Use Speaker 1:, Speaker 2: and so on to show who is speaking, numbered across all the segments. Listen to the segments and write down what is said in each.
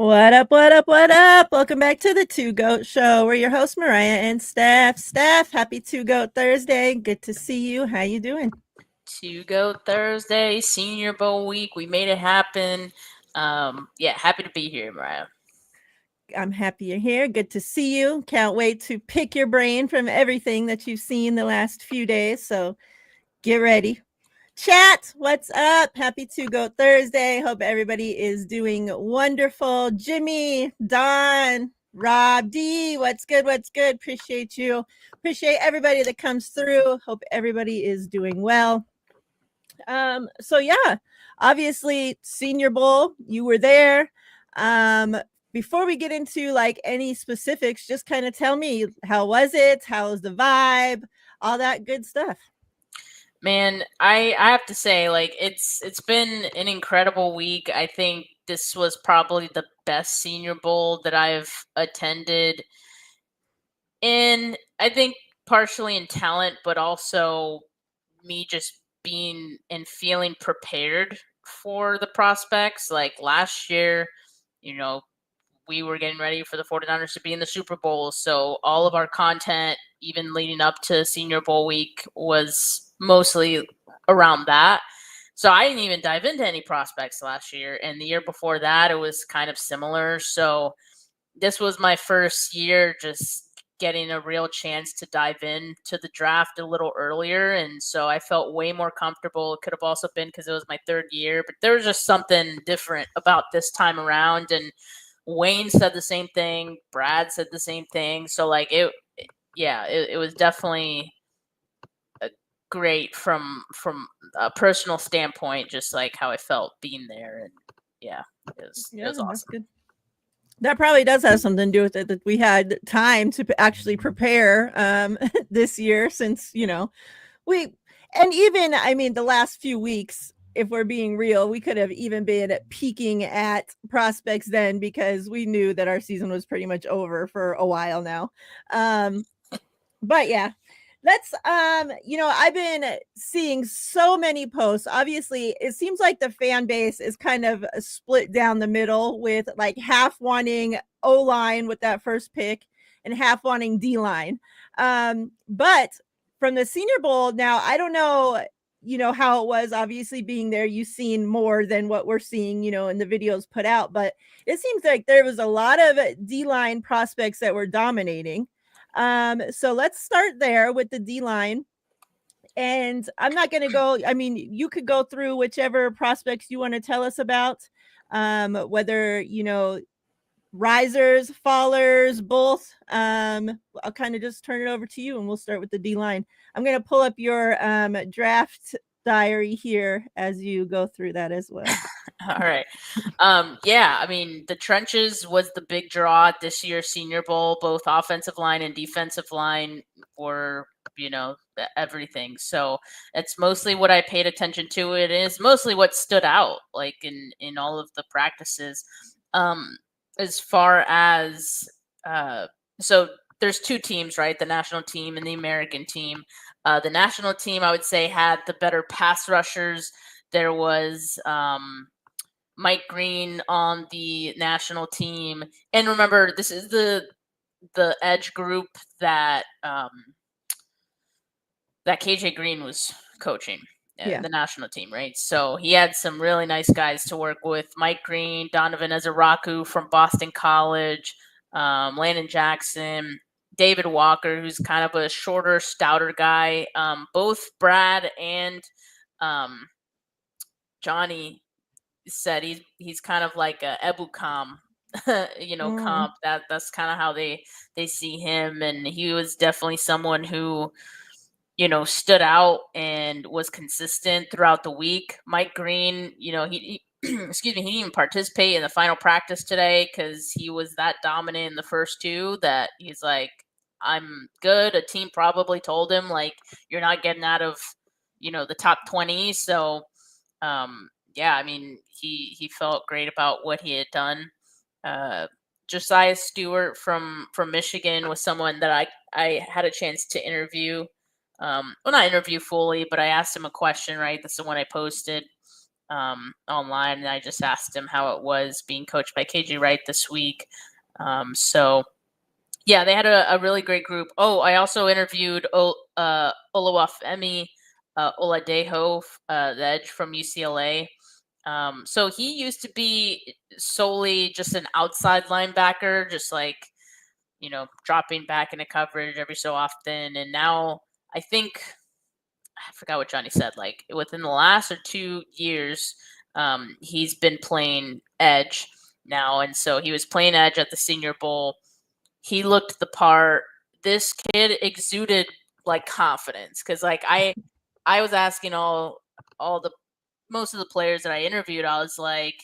Speaker 1: What up, what up, what up? Welcome back to the Two Goat Show. We're your hosts, Mariah and Steph. Steph, happy Two Goat Thursday. Good to see you. How you doing?
Speaker 2: To go Thursday, Senior Bowl week. We made it happen. Yeah, happy to be here, Mariah.
Speaker 1: I'm happy you're here. Good to see you. Can't wait to pick your brain from everything that you've seen the last few days. So get ready. Chat, what's up? Happy Two Goat Thursday. Hope everybody is doing wonderful. Jimmy, Don, Rob, D, what's good? What's good? Appreciate you. Appreciate everybody that comes through. Hope everybody is doing well. So yeah, obviously Senior Bowl, you were there. Um, Before we get into like any specifics, just kind of tell me, how was it? How was the vibe? All that good stuff.
Speaker 2: Man, I have to say, like, it's been an incredible week. I think this was probably the best Senior Bowl that I've attended. And I think partially in talent, but also me just being and feeling prepared for the prospects. Like last year, you know, we were getting ready for the 49ers to be in the Super Bowl. So all of our content, even leading up to Senior Bowl week, was mostly around that. So I didn't even dive into any prospects last year. And the year before that, it was kind of similar. So this was my first year just getting a real chance to dive in to the draft a little earlier, and so I felt way more comfortable. It could have also been because it was my third year, but there was just something different about this time around. And Wayne said the same thing, Brad said the same thing, so like it was definitely great from a personal standpoint, just like how I felt being there. And yeah, it was
Speaker 1: That's
Speaker 2: awesome.
Speaker 1: good. That probably does have something to do with it that we had time to actually prepare this year, since we and even I mean the last few weeks, if we're being real, we could have even been peeking at prospects then, because we knew that our season was pretty much over for a while now. Um, but yeah, let's I've been seeing so many posts. Obviously, it seems like the fan base is kind of split down the middle, with like half wanting O line with that first pick and half wanting D line. But from the Senior Bowl, now I don't know, how it was. Obviously, being there, you've seen more than what we're seeing, in the videos put out. But it seems like there was a lot of D line prospects that were dominating. So let's start there with the D line. And I'm not going to go, I mean, you could go through whichever prospects you want to tell us about, whether, risers, fallers, both. I'll kind of just turn it over to you, and we'll start with the D line. I'm going to pull up your draft diary here as you go through that as well.
Speaker 2: All right. Yeah, I mean, the trenches was the big draw at this year's Senior Bowl. Both offensive line and defensive line were, everything. So it's mostly what I paid attention to. It is mostly what stood out, like in all of the practices. As far as so there's two teams, right? The national team and the American team. The national team, I would say, had the better pass rushers. There was Mike Green on the national team, and remember, this is the edge group that that KJ Green was coaching. The national team, right? So he had some really nice guys to work with. Mike Green, Donovan Ezaraku from Boston College, Landon Jackson, David Walker, who's kind of a shorter, stouter guy. Both Brad and Johnny said he's kind of like a Ebukam, comp. That's kind of how they see him, and he was definitely someone who stood out and was consistent throughout the week. Mike Green, he excuse me, he didn't even participate in the final practice today because he was that dominant in the first two that he's like, I'm good. A team probably told him, like, you're not getting out of, the top 20. So, yeah, I mean, he felt great about what he had done. Josiah Stewart from Michigan was someone that I had a chance to interview. Well, not interview fully, but I asked him a question, right? That's the one I posted. online, and I just asked him how it was being coached by KJ Wright this week. So yeah, they had a really great group. Oh, I also interviewed Oluwafemi Oladejo, the edge from UCLA. So he used to be solely just an outside linebacker, just like, dropping back into coverage every so often. And now I think, I forgot what Johnny said, like within the last or 2 years, he's been playing edge now. And so he was playing edge at the Senior Bowl. He looked the part. This kid exuded like confidence, because like I was asking most of the players that I interviewed, I was like,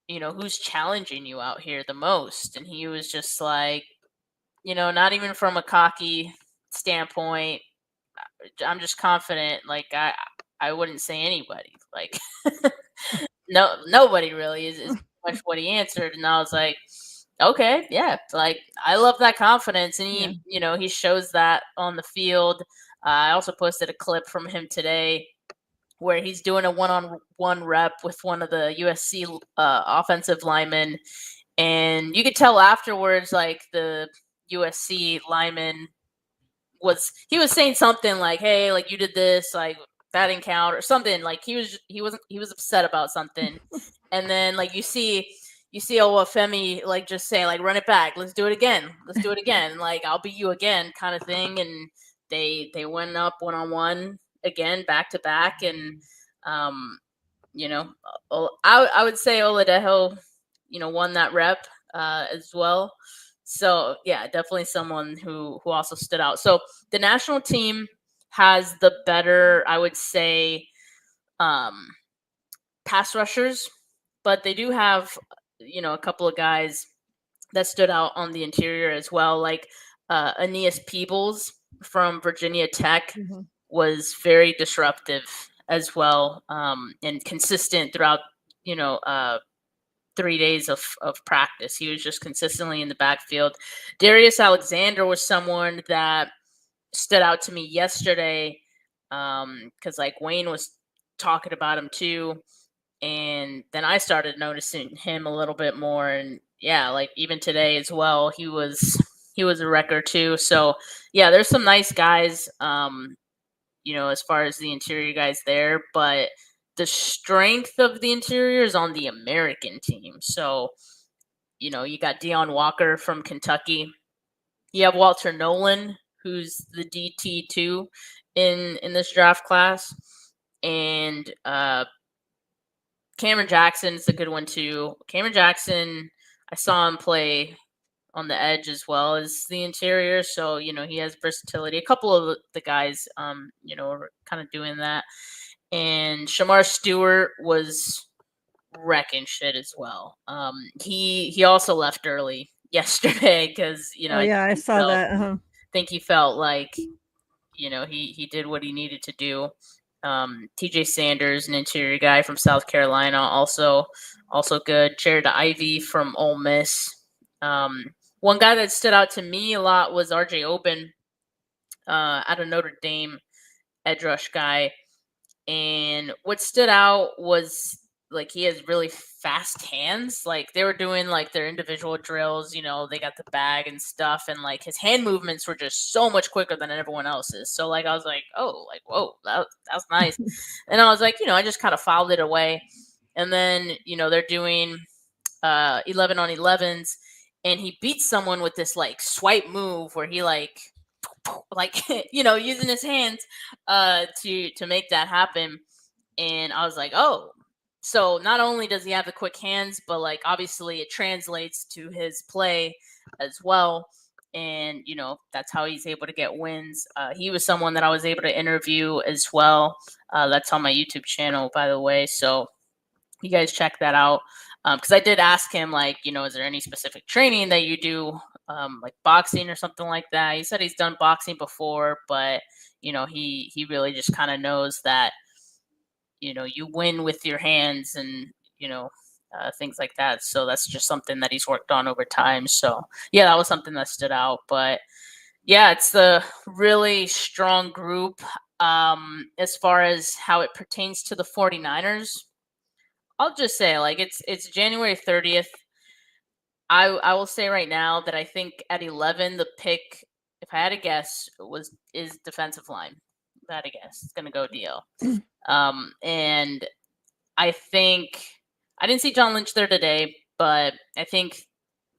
Speaker 2: who's challenging you out here the most? And he was just like, not even from a cocky standpoint. I'm just confident. Like I wouldn't say anybody. Like nobody really is much what he answered. And I was like, okay, yeah. Like I love that confidence, and he shows that on the field. I also posted a clip from him today where he's doing a one-on-one rep with one of the USC offensive linemen, and you could tell afterwards, like the USC lineman was saying something like, "Hey, like you did this, like that didn't count," or something. Like he was upset about something, and then like you see Oluwafemi like just say like, "Run it back, let's do it again, like I'll beat you again," kind of thing. And they went up one-on-one again, back to back, and I would say Oladejo, won that rep as well. So yeah, definitely someone who also stood out. So the national team has the better, I would say, pass rushers, but they do have, a couple of guys that stood out on the interior as well, like Aeneas Peebles from Virginia Tech was very disruptive as well, and consistent throughout, 3 days of practice. He was just consistently in the backfield. Darius Alexander was someone that stood out to me yesterday, because like Wayne was talking about him too, and then I started noticing him a little bit more. And yeah, like even today as well, he was a wrecker too. So yeah, there's some nice guys, as far as the interior guys there, but the strength of the interior is on the American team. So, you got Deion Walker from Kentucky. You have Walter Nolan, who's the DT2 in this draft class. And Cameron Jackson is a good one too. Cameron Jackson, I saw him play on the edge as well as the interior. So, he has versatility. A couple of the guys, are kind of doing that. And Shamar Stewart was wrecking shit as well. He also left early yesterday because,
Speaker 1: I saw that.
Speaker 2: I think he felt like, he did what he needed to do. TJ Sanders, an interior guy from South Carolina, also good. Jared Ivey from Ole Miss. One guy that stood out to me a lot was RJ Oben, out of Notre Dame, edge rush guy. And what stood out was like he has really fast hands. Like they were doing like their individual drills, they got the bag and stuff, and like his hand movements were just so much quicker than everyone else's. So like I was like, oh, like whoa, that's nice. And I was like, I just kind of filed it away. And then they're doing 11 on 11s, and he beats someone with this like swipe move where he like using his hands to make that happen. And I was like, oh, so not only does he have the quick hands, but like obviously it translates to his play as well. And that's how he's able to get wins. He was someone that I was able to interview as well. That's on my YouTube channel, by the way, so you guys check that out. Because I did ask him, like, is there any specific training that you do, like boxing or something like that? He said he's done boxing before, but he really just kind of knows that you win with your hands and things like that. So that's just something that he's worked on over time. So yeah, that was something that stood out. But yeah, it's the really strong group. As far as how it pertains to the 49ers, I'll just say, like, it's January 30th. I will say right now that I think at 11 the pick, if I had to guess, is defensive line. If I had to guess, it's gonna go DL. And I think I didn't see John Lynch there today, but I think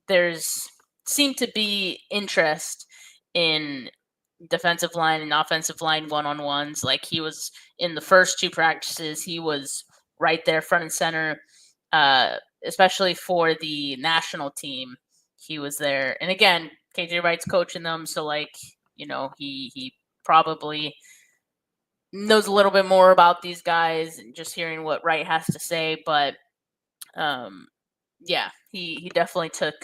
Speaker 2: there's seemed to be interest in defensive line and offensive line one-on-ones. Like, he was in the first two practices, he was right there front and center, especially for the national team. He was there. And again, KJ Wright's coaching them, so like, he probably knows a little bit more about these guys and just hearing what Wright has to say. But yeah, he definitely took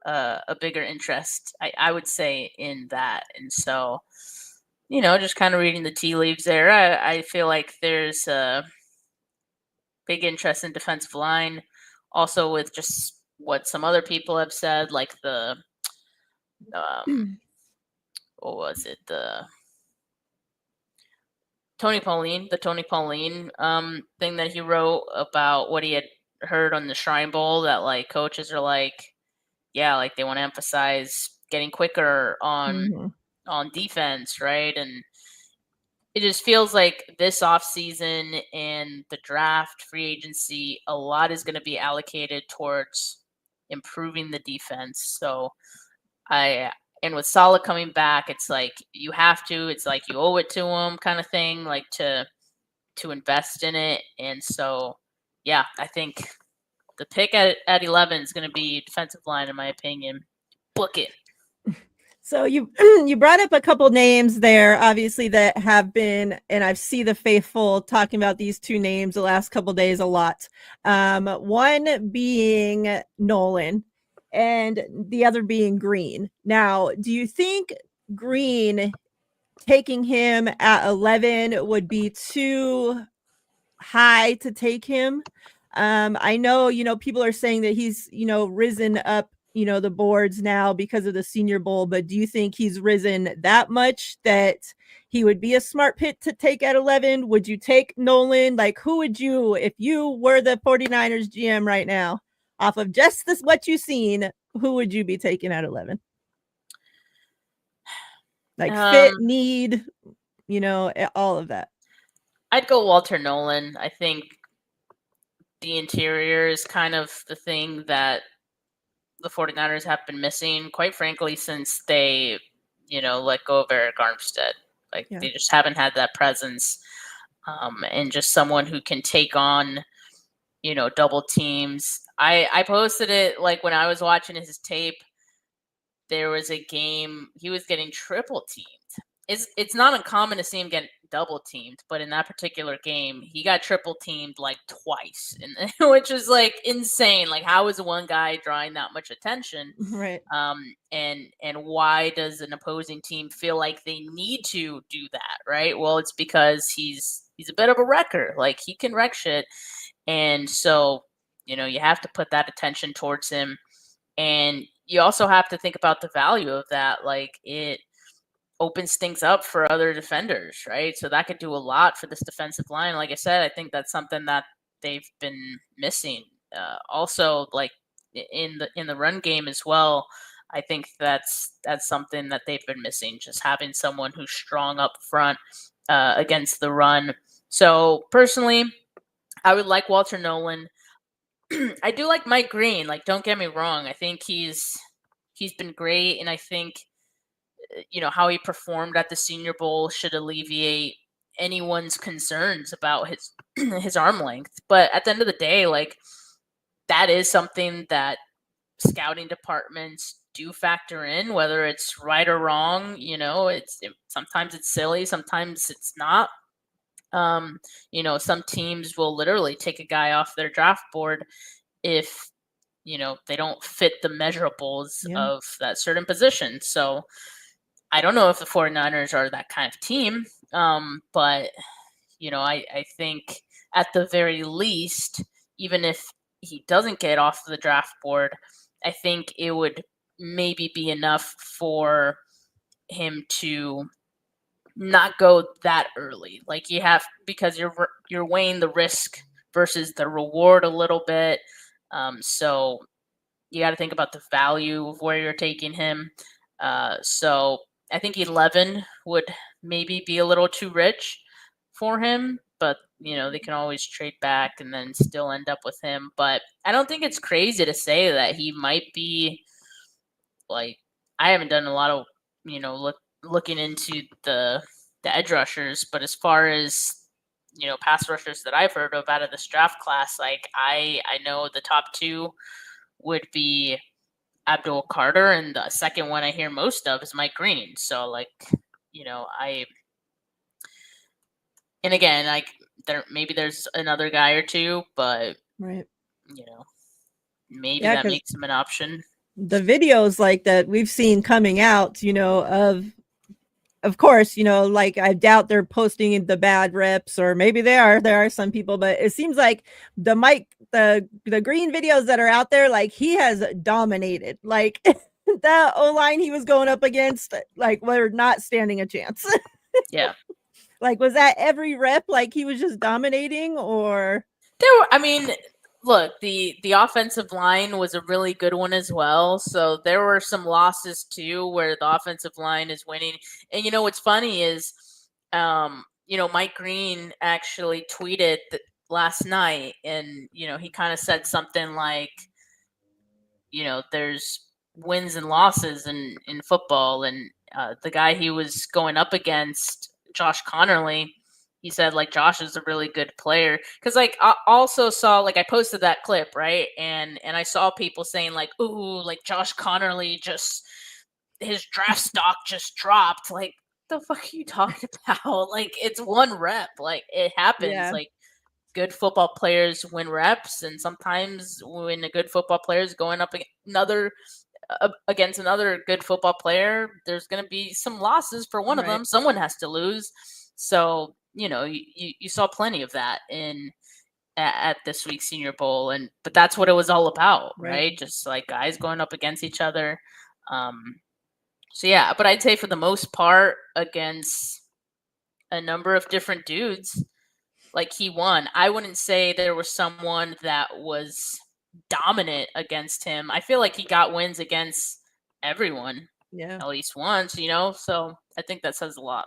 Speaker 2: a bigger interest, I would say, in that. And so, just kind of reading the tea leaves there, I feel like there's a big interest in defensive line. Also, with just what some other people have said, like the what was it, the Tony Pauline thing that he wrote about what he had heard on the Shrine Bowl, that like coaches are like, yeah, like they want to emphasize getting quicker on defense, right? And it just feels like this offseason and the draft, free agency, a lot is going to be allocated towards improving the defense. So and with Salah coming back, it's like you have to. It's like you owe it to him, kind of thing, like to invest in it. And so, yeah, I think the pick at 11 is going to be defensive line, in my opinion. Book it.
Speaker 1: So you you brought up a couple names there, obviously, that have been, and I've seen the faithful talking about these two names the last couple days a lot. One being Nolan, and the other being Green. Now, do you think Green, taking him at 11, would be too high to take him? I know, people are saying that he's, risen up, the boards now because of the Senior Bowl, but do you think he's risen that much that he would be a smart pick to take at 11? Would you take Nolan? Like, who would you, if you were the 49ers GM right now, off of just this, what you've seen, who would you be taking at 11? Like fit, need, all of that.
Speaker 2: I'd go Walter Nolan. I think the interior is kind of the thing that the 49ers have been missing, quite frankly, since they, let go of Eric Armstead. Like, they just haven't had that presence, and just someone who can take on, double teams. I posted it, like, when I was watching his tape, there was a game he was getting triple teamed. It's not uncommon to see him get double teamed, but in that particular game, he got triple teamed like twice, and which is like insane. Like, how is one guy drawing that much attention?
Speaker 1: Right.
Speaker 2: And why does an opposing team feel like they need to do that? Right. Well, it's because he's a bit of a wrecker. Like, he can wreck shit, and so you have to put that attention towards him, and you also have to think about the value of that. Like, it opens things up for other defenders, right? So that could do a lot for this defensive line. Like I said, I think that's something that they've been missing. Also, like in the run game as well, I think that's something that they've been missing. Just having someone who's strong up front against the run. So personally, I would like Walter Nolan. I do like Mike Green. Like, don't get me wrong. I think he's been great, and I think how he performed at the Senior Bowl should alleviate anyone's concerns about his his arm length. But at the end of the day, like, that is something that scouting departments do factor in, whether it's right or wrong. Sometimes it's silly, sometimes it's not. Some teams will literally take a guy off their draft board if they don't fit the measurables of that certain position. So I don't know if the 49ers are that kind of team, but I think at the very least, even if he doesn't get off the draft board, I think it would maybe be enough for him to not go that early. Like, because you're weighing the risk versus the reward a little bit. So you got to think about the value of where you're taking him. So I think 11 would maybe be a little too rich for him, but they can always trade back and then still end up with him. But I don't think it's crazy to say that he might be like, I haven't done a lot of looking into the edge rushers, but as far as pass rushers that I've heard of out of this draft class, like I know the top two would be Abdul Carter, and the second one I hear most of is Mike Green. So and again, like there's another guy or two, but
Speaker 1: Right.
Speaker 2: Maybe
Speaker 1: Yeah,
Speaker 2: that
Speaker 1: 'cause
Speaker 2: makes him an option.
Speaker 1: the videos like that we've seen coming out, of course, like I doubt they're posting the bad reps, or maybe there are some people, but it seems like the Green videos that are out there, like he has dominated. Like the O-line he was going up against, like we're not standing a chance.
Speaker 2: Yeah.
Speaker 1: Like, was that every rep? Like he was just dominating, or
Speaker 2: Look, the offensive line was a really good one as well. So there were some losses too where the offensive line is winning. And what's funny is, Mike Green actually tweeted last night, and he kind of said something like, there's wins and losses in football, and the guy he was going up against, Josh Connerly, he said like Josh is a really good player, because like I also saw, like I posted that clip, right, and I saw people saying like, ooh, like Josh Connerly, just his draft stock just dropped. Like, the fuck are you talking about? Like, it's one rep, like it happens.
Speaker 1: yeah,
Speaker 2: Like, good football players win reps, and sometimes when a good football player is going up against another good football player, there's going to be some losses for one of
Speaker 1: right,
Speaker 2: them. Someone has to lose. So you saw plenty of that at this week's Senior Bowl, but that's what it was all about,
Speaker 1: right.
Speaker 2: right? Just like guys going up against each other. So yeah, but I'd say for the most part, against a number of different dudes, like he won. I wouldn't say there was someone that was dominant against him. I feel like he got wins against everyone
Speaker 1: Yeah.
Speaker 2: at least once, so I think that says a lot.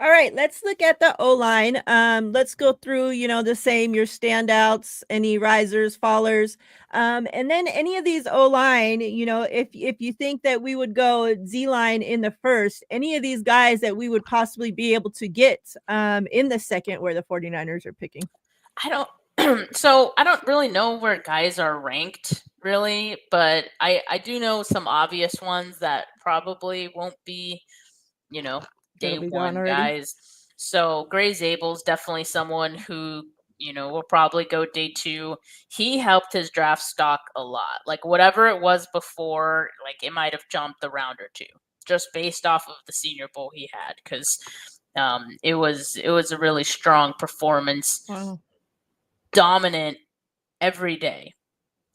Speaker 1: All right, let's look at the O-line. Let's go through, the same, your standouts, any risers, fallers, and then any of these O-line, if you think that we would go Z-line in the first, any of these guys that we would possibly be able to get in the second where the 49ers are picking.
Speaker 2: I don't so I don't really know where guys are ranked really, but I do know some obvious ones that probably won't be, day
Speaker 1: That'll be gone
Speaker 2: one
Speaker 1: already.
Speaker 2: guys. So Gray Zabel's definitely someone who, will probably go day two. He helped his draft stock a lot. Like whatever it was before, like it might have jumped a round or two just based off of the Senior Bowl he had, because it was a really strong performance.
Speaker 1: Wow.
Speaker 2: Dominant every day.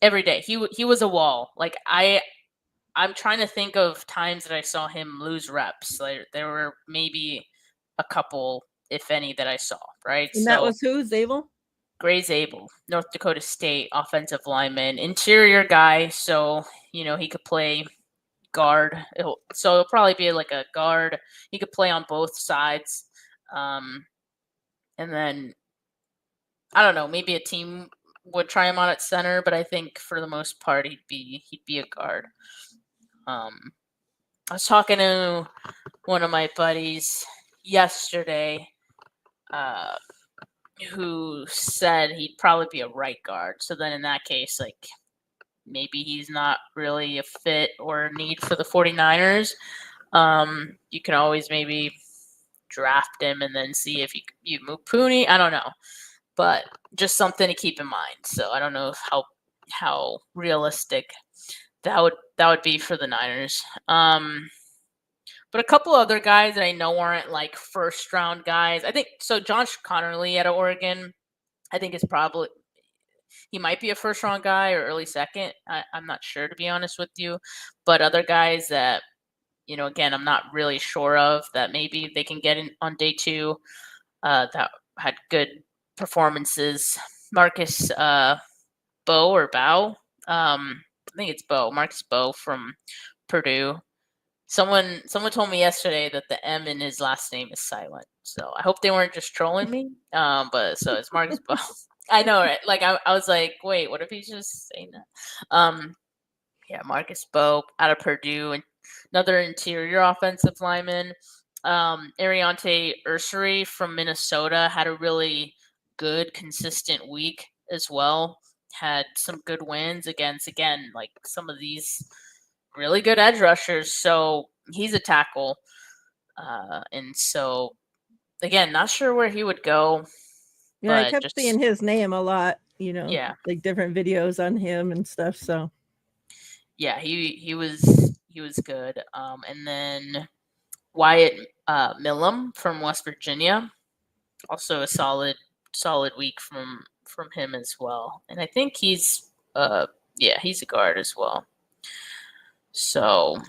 Speaker 2: Every day. He was a wall. Like I'm trying to think of times that I saw him lose reps. Like there were maybe a couple, if any, that I saw, right?
Speaker 1: And that
Speaker 2: So
Speaker 1: was who? Zabel?
Speaker 2: Gray Zabel, North Dakota State offensive lineman, interior guy, so he could play guard. So it'll probably be like a guard. He could play on both sides. And then I don't know, maybe a team would try him on at center, but I think for the most part he'd be a guard. I was talking to one of my buddies yesterday, who said he'd probably be a right guard. So then in that case, like maybe he's not really a fit or a need for the 49ers. You can always maybe draft him and then see if you move Pooney. I don't know, but just something to keep in mind. So I don't know how realistic that would be for the Niners. But a couple other guys that I know aren't like first round guys. I think so. Josh Connerly out of Oregon, I think is probably, he might be a first round guy or early second. I'm not sure, to be honest with you. But other guys that again, I'm not really sure of, that maybe they can get in on day two, that had good performances. Marcus Bow or Bow. I think it's Bow. Marcus Bow from Purdue. Someone told me yesterday that the M in his last name is silent. So I hope they weren't just trolling me. But so it's Marcus Bow. I know, right? Like I was like, wait, what if he's just saying that? Yeah, Marcus Bow out of Purdue, and another interior offensive lineman. Ariante Ursary from Minnesota had a really good, consistent week as well. Had some good wins against, again, like some of these really good edge rushers. So he's a tackle. And so, again, not sure where he would go.
Speaker 1: Yeah, I
Speaker 2: But
Speaker 1: kept seeing his name a lot,
Speaker 2: yeah,
Speaker 1: like different videos on him and stuff. So
Speaker 2: yeah, he was good. And then Wyatt Millum from West Virginia, also a solid week from him as well. And I think he's he's a guard as well. So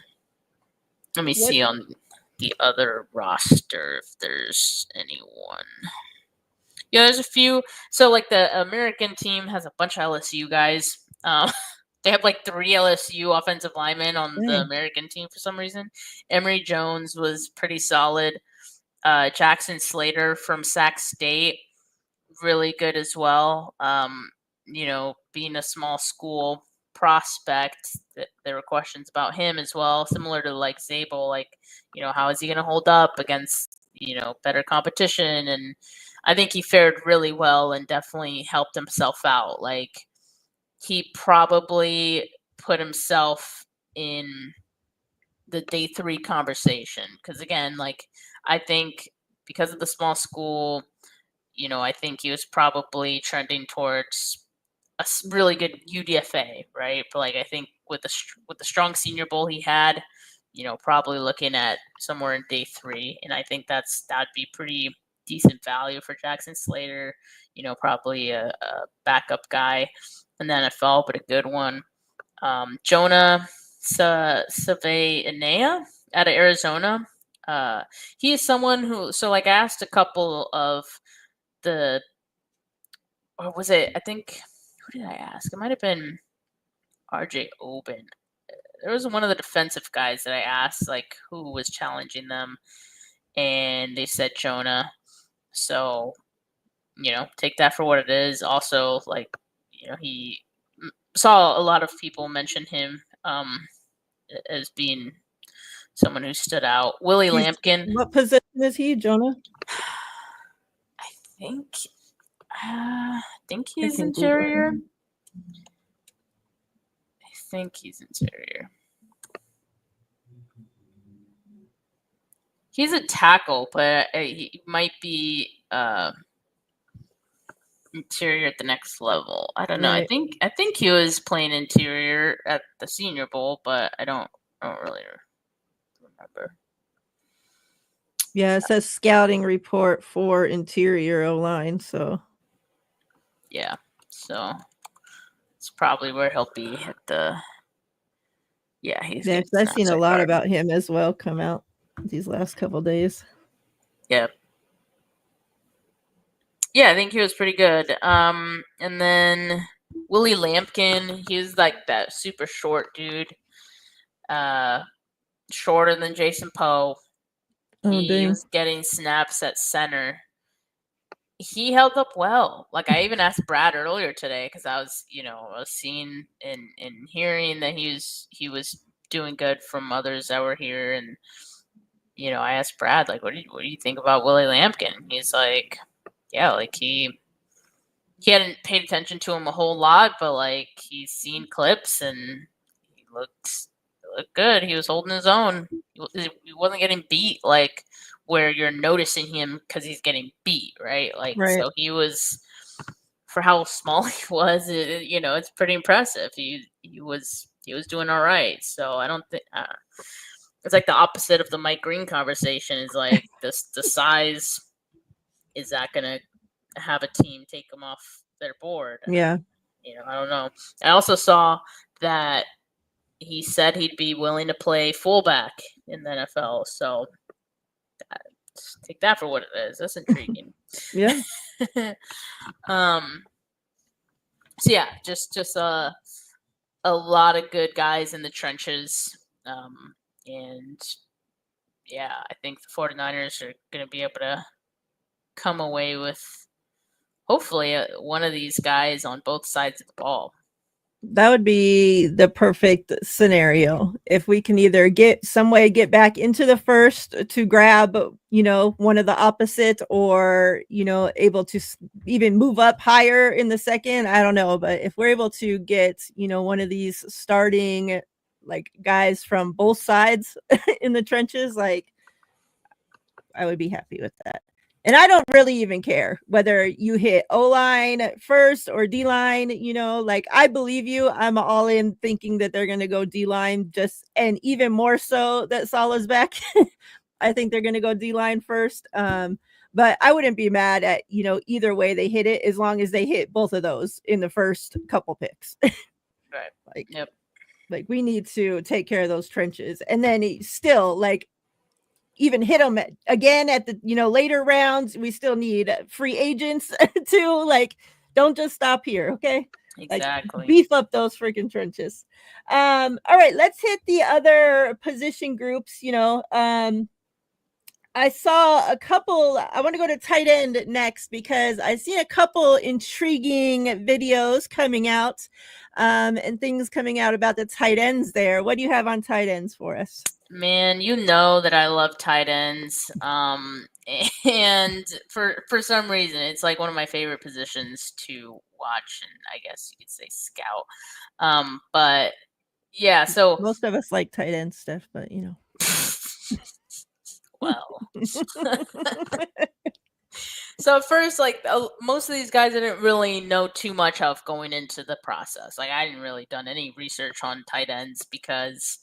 Speaker 2: let me see on the other roster if there's anyone. Yeah, there's a few. So like the American team has a bunch of LSU guys. They have like 3 LSU offensive linemen on the American team for some reason. Emory Jones was pretty solid. Jackson Slater from Sac State, really good as well. Being a small school prospect, there were questions about him as well, similar to like Zabel, like, how is he going to hold up against, better competition? And I think he fared really well and definitely helped himself out. Like, he probably put himself in the day 3 conversation. Because again, like, I think because of the small school, I think he was probably trending towards a really good UDFA, right? But like, I think with the strong Senior Bowl he had, probably looking at somewhere in day 3, and I think that'd be pretty decent value for Jackson Slater. Probably a backup guy in the NFL, but a good one. Jonah Savaiinea out of Arizona. He is someone who, so like I asked a couple of or was it, I think, who did I ask? It might have been RJ Oben. There was one of the defensive guys that I asked, like, who was challenging them, and they said Jonah. So, take that for what it is. Also, like, he saw a lot of people mention him as being someone who stood out. Willie Lampkin.
Speaker 1: What position is he, Jonah?
Speaker 2: I think he's interior. I think he's interior. He's a tackle, but he might be interior at the next level. I don't know.
Speaker 1: Right.
Speaker 2: I think he was playing interior at the Senior Bowl, but I don't really remember.
Speaker 1: Yeah, it says scouting report for interior O-line, so
Speaker 2: yeah. So it's probably where he'll be at the
Speaker 1: I've seen a lot about him as well come out these last couple days.
Speaker 2: Yep. Yeah, I think he was pretty good. And then Willie Lampkin, he's like that super short dude. Shorter than Jason Poe. He was getting snaps at center. He held up well. Like, I even asked Brad earlier today because I was seeing and hearing that he was doing good from others that were here, and I asked Brad, like, what do you think about Willie Lampkin? He's like, yeah, like he hadn't paid attention to him a whole lot, but like he's seen clips and he looked good. He was holding his own. He wasn't getting beat like where you're noticing him because he's getting beat, right? Like, so he was, for how small he was, it's pretty impressive. He was doing all right. So I don't think it's like the opposite of the Mike Green conversation. Is like the size. Is that gonna have a team take him off their board?
Speaker 1: Yeah.
Speaker 2: I don't know. I also saw that he said he'd be willing to play fullback in the NFL. So take that for what it is. That's intriguing.
Speaker 1: Yeah.
Speaker 2: So yeah, just a lot of good guys in the trenches. And yeah, I think the 49ers are going to be able to come away with hopefully one of these guys on both sides of the ball.
Speaker 1: That would be the perfect scenario. If we can either get back into the first to grab, one of the opposite, or, able to even move up higher in the second. I don't know. But if we're able to get, one of these starting like guys from both sides in the trenches, like, I would be happy with that. And I don't really even care whether you hit O-line first or D-line, like, I believe you. I'm all in thinking that they're going to go D-line, and even more so that Salah's back. I think they're going to go D-line first. But I wouldn't be mad at, either way they hit it, as long as they hit both of those in the first couple picks.
Speaker 2: Right.
Speaker 1: Like,
Speaker 2: yep.
Speaker 1: Like, we need to take care of those trenches. And then still, like, even hit them again at the later rounds. We still need free agents too. Like, don't just stop here, okay?
Speaker 2: Exactly.
Speaker 1: Like, beef up those freaking trenches. All right, let's hit the other position groups. I saw a couple. I want to go to tight end next, because I see a couple intriguing videos coming out, and things coming out about the tight ends there. What do you have on tight ends for us?
Speaker 2: Man, you know that I love tight ends. And for some reason, it's like one of my favorite positions to watch, and I guess you could say scout. But yeah, so
Speaker 1: Most of us like tight end stuff, but
Speaker 2: well. So at first, like, most of these guys I didn't really know too much of going into the process. Like, I hadn't really done any research on tight ends because,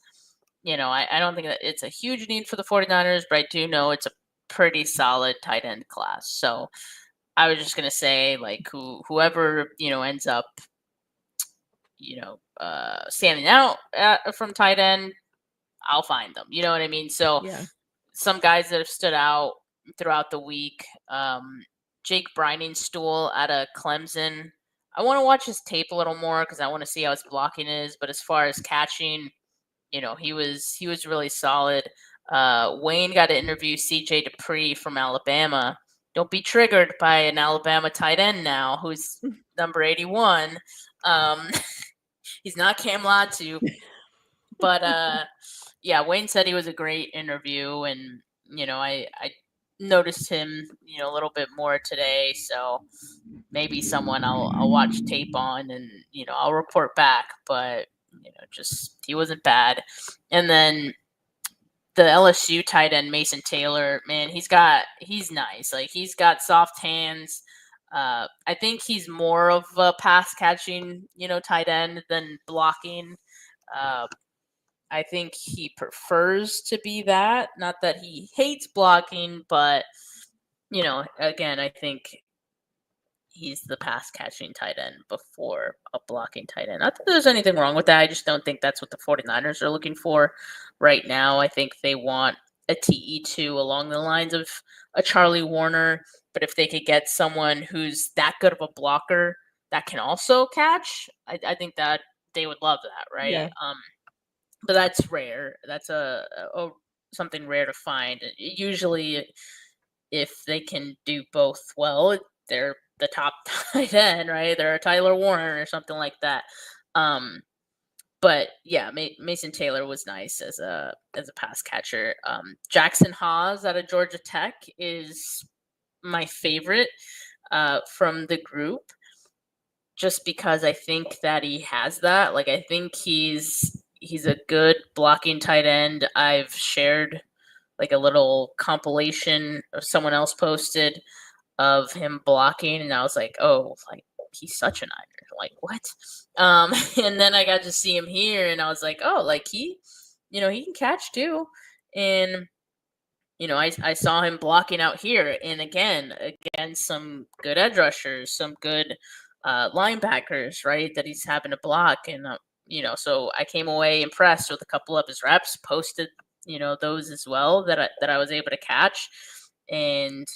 Speaker 2: I don't think that it's a huge need for the 49ers, but I do know it's a pretty solid tight end class. So I was just going to say, like, whoever, ends up, standing out from tight end, I'll find them. You know what I mean? So
Speaker 1: yeah.
Speaker 2: some guys that have stood out throughout the week. Jake Briningstool out of Clemson. I want to watch his tape a little more because I want to see how his blocking is. But as far as catching, he was really solid. Wayne got to interview C.J. Dupree from Alabama. Don't be triggered by an Alabama tight end now, who's number 81. He's not Cam Latu, but yeah, Wayne said he was a great interview, and I noticed him a little bit more today, so maybe someone I'll watch tape on, and I'll report back. But just he wasn't bad. And then the LSU tight end Mason Taylor, man, he's nice. Like, he's got soft hands. I think he's more of a pass catching tight end than blocking. I think he prefers to be that. Not that he hates blocking, but again, I think he's the pass catching tight end before a blocking tight end. Not that there's anything wrong with that. I just don't think that's what the 49ers are looking for right now. I think they want a TE2 along the lines of a Charlie Warner. But if they could get someone who's that good of a blocker that can also catch, I think that they would love that, right?
Speaker 1: Yeah.
Speaker 2: But that's rare. That's a something rare to find. Usually, if they can do both well, they're the top tight end, right? They're a Tyler Warner or something like that. But yeah, Mason Taylor was nice as a pass catcher. Jackson Haas out of Georgia Tech is my favorite from the group, just because I think that he has that. Like, I think he's a good blocking tight end. I've shared like a little compilation of someone else posted of him blocking, and I was like, oh, like, he's such a Niner. Like, what? And then I got to see him here, and I was like, oh, like, he can catch too. And I saw him blocking out here, and again against some good edge rushers, some good linebackers, right? That he's having to block, and so I came away impressed with a couple of his reps. Posted those as well that I was able to catch, and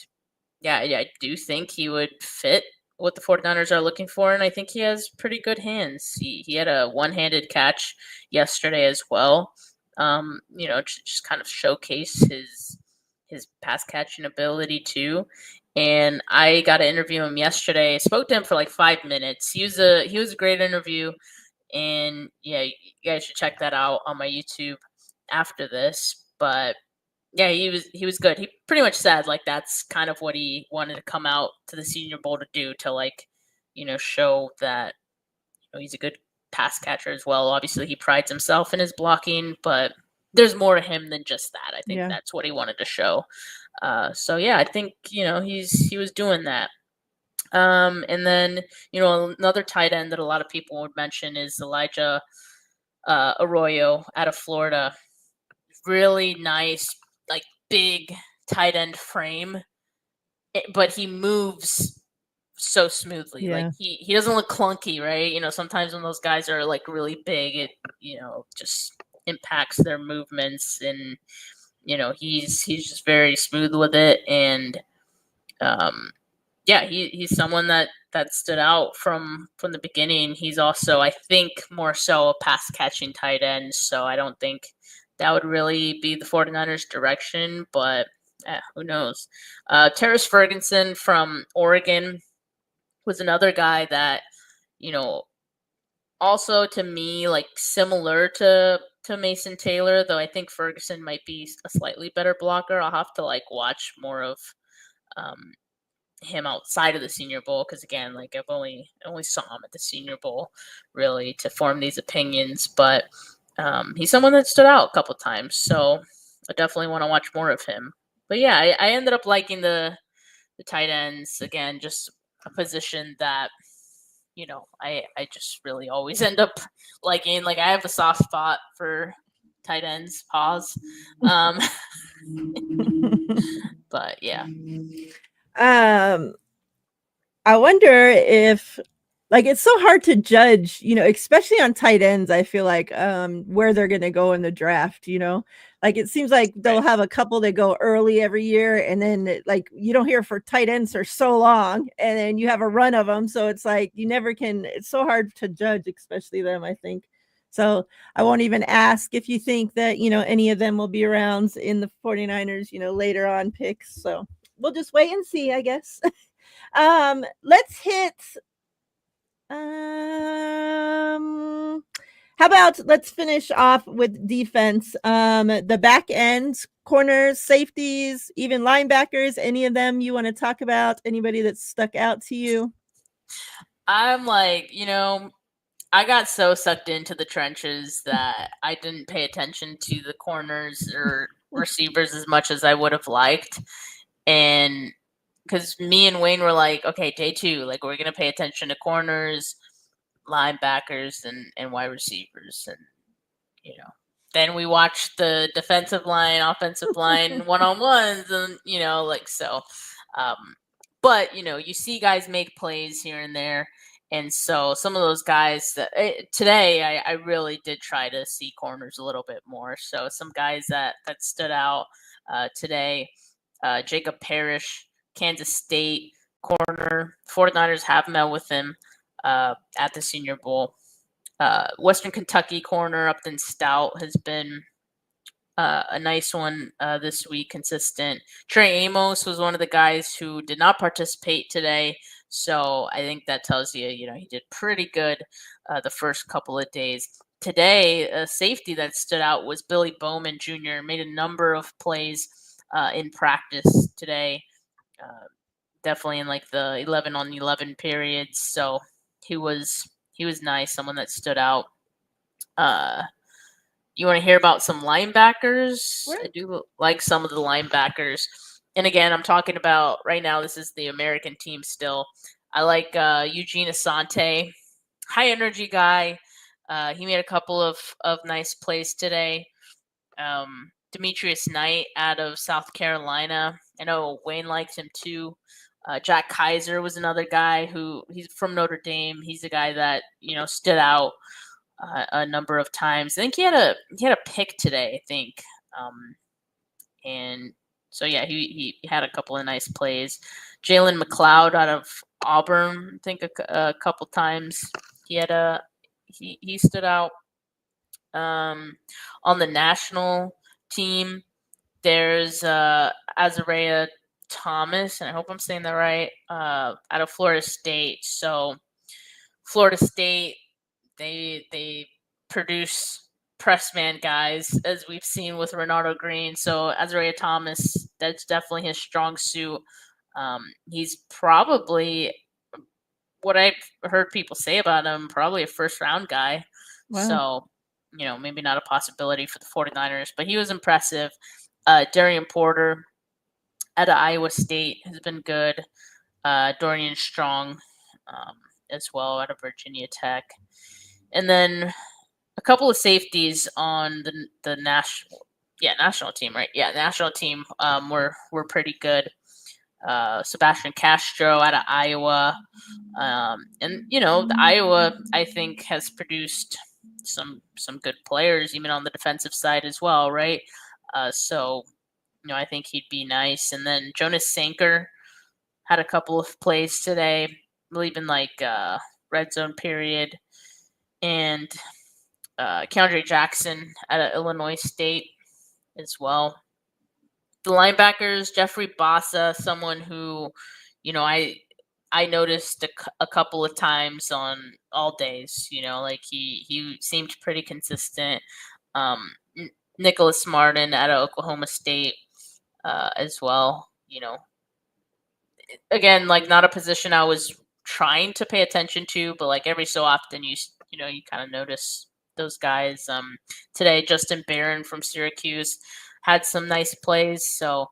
Speaker 2: Yeah, I do think he would fit what the 49ers are looking for, and I think he has pretty good hands. He had a one-handed catch yesterday as well. Just kind of showcase his pass catching ability too. And I got to interview him yesterday. I spoke to him for like 5 minutes. He was a great interview, and yeah, you guys should check that out on my YouTube after this. But yeah, he was good. He pretty much said like that's kind of what he wanted to come out to the Senior Bowl to do, to like, show that he's a good pass catcher as well. Obviously, he prides himself in his blocking, but there's more to him than just that. I think
Speaker 1: Yeah.
Speaker 2: that's what he wanted to show. So yeah, I think he was doing that. And then another tight end that a lot of people would mention is Elijah Arroyo out of Florida. Really nice, like big tight end frame, but he moves so smoothly. Like
Speaker 1: Yeah.
Speaker 2: he doesn't look clunky, right? Sometimes when those guys are like really big, it just impacts their movements, and he's just very smooth with it. And yeah, he's someone that stood out from the beginning. He's also, I think, more so a pass catching tight end, so I don't think that would really be the 49ers direction, but who knows. Terrace Ferguson from Oregon was another guy that, also to me, like similar to Mason Taylor, though I think Ferguson might be a slightly better blocker. I'll have to like watch more of um, him outside of the Senior Bowl, because again, like I've only saw him at the Senior Bowl really to form these opinions, but he's someone that stood out a couple times, so I definitely want to watch more of him. But yeah, I ended up liking the tight ends. Again, just a position that I just really always end up liking. Like I have a soft spot for tight ends. Pause. Um, but yeah.
Speaker 1: um I wonder if, like, it's so hard to judge, especially on tight ends. I feel like where they're going to go in the draft, like it seems like they'll
Speaker 2: Right.
Speaker 1: have a couple that go early every year, and then like you don't hear for tight ends for so long, and then you have a run of them. So it's like you never can, it's so hard to judge, especially them, I think. So I won't even ask if you think that, any of them will be around in the 49ers, later on picks. So we'll just wait and see, I guess. Let's hit how about let's finish off with defense. The back ends, corners, safeties, even linebackers, any of them you want to talk about? Anybody that stuck out to you?
Speaker 2: I'm like, I got so sucked into the trenches that I didn't pay attention to the corners or receivers as much as I would have liked. And because me and Wayne were like, okay, day two, like we're gonna pay attention to corners, linebackers, and wide receivers, and then we watched the defensive line, offensive line one on ones, and like so. But you see guys make plays here and there, and so some of those guys that today I really did try to see corners a little bit more. So some guys that stood out today. Jacob Parrish, Kansas State corner. 49ers have met with him at the Senior Bowl. Western Kentucky corner Upton Stout has been a nice one this week, consistent. Trey Amos was one of the guys who did not participate today, so I think that tells you, he did pretty good the first couple of days. Today, a safety that stood out was Billy Bowman Jr. Made a number of plays in practice today, definitely in like the 11 on 11 periods. So he was nice, someone that stood out. You want to hear about some linebackers?
Speaker 1: What?
Speaker 2: I do like some of the linebackers. And again, I'm talking about right now, this is the American team still. I like Eugene Asante, high energy guy. He made a couple of nice plays today. Demetrius Knight out of South Carolina. I know Wayne likes him too. Jack Kaiser was another guy who he's from Notre Dame. He's a guy that stood out a number of times. I think he had a pick today. I think, and So yeah, he had a couple of nice plays. Jalen McLeod out of Auburn, I think a couple times he had he stood out. On the national team, there's Azariah Thomas, and I hope I'm saying that right. Out of Florida State. So Florida State, they produce press man guys, as we've seen with Renardo Green. So Azariah Thomas, that's definitely his strong suit. He's probably, what I've heard people say about him, probably a first round guy.
Speaker 1: Wow.
Speaker 2: So, maybe not a possibility for the 49ers, but he was impressive. Darian Porter out of Iowa State has been good. Dorian Strong as well out of Virginia Tech. And then a couple of safeties on the national team, right? Yeah, national team were pretty good. Sebastian Castro out of Iowa, and the Iowa, I think, has produced some good players even on the defensive side as well, right? So I think he'd be nice. And then Jonas Sanker had a couple of plays today, I believe in red zone period, and Keandre Jackson out of Illinois State as well. The linebackers, Jeffrey Bassa, someone who, I noticed a couple of times on all days. He seemed pretty consistent. Nicholas Martin out of Oklahoma State as well. Again, not a position I was trying to pay attention to, but every so often you kind of notice those guys. Today, Justin Barron from Syracuse had some nice plays, so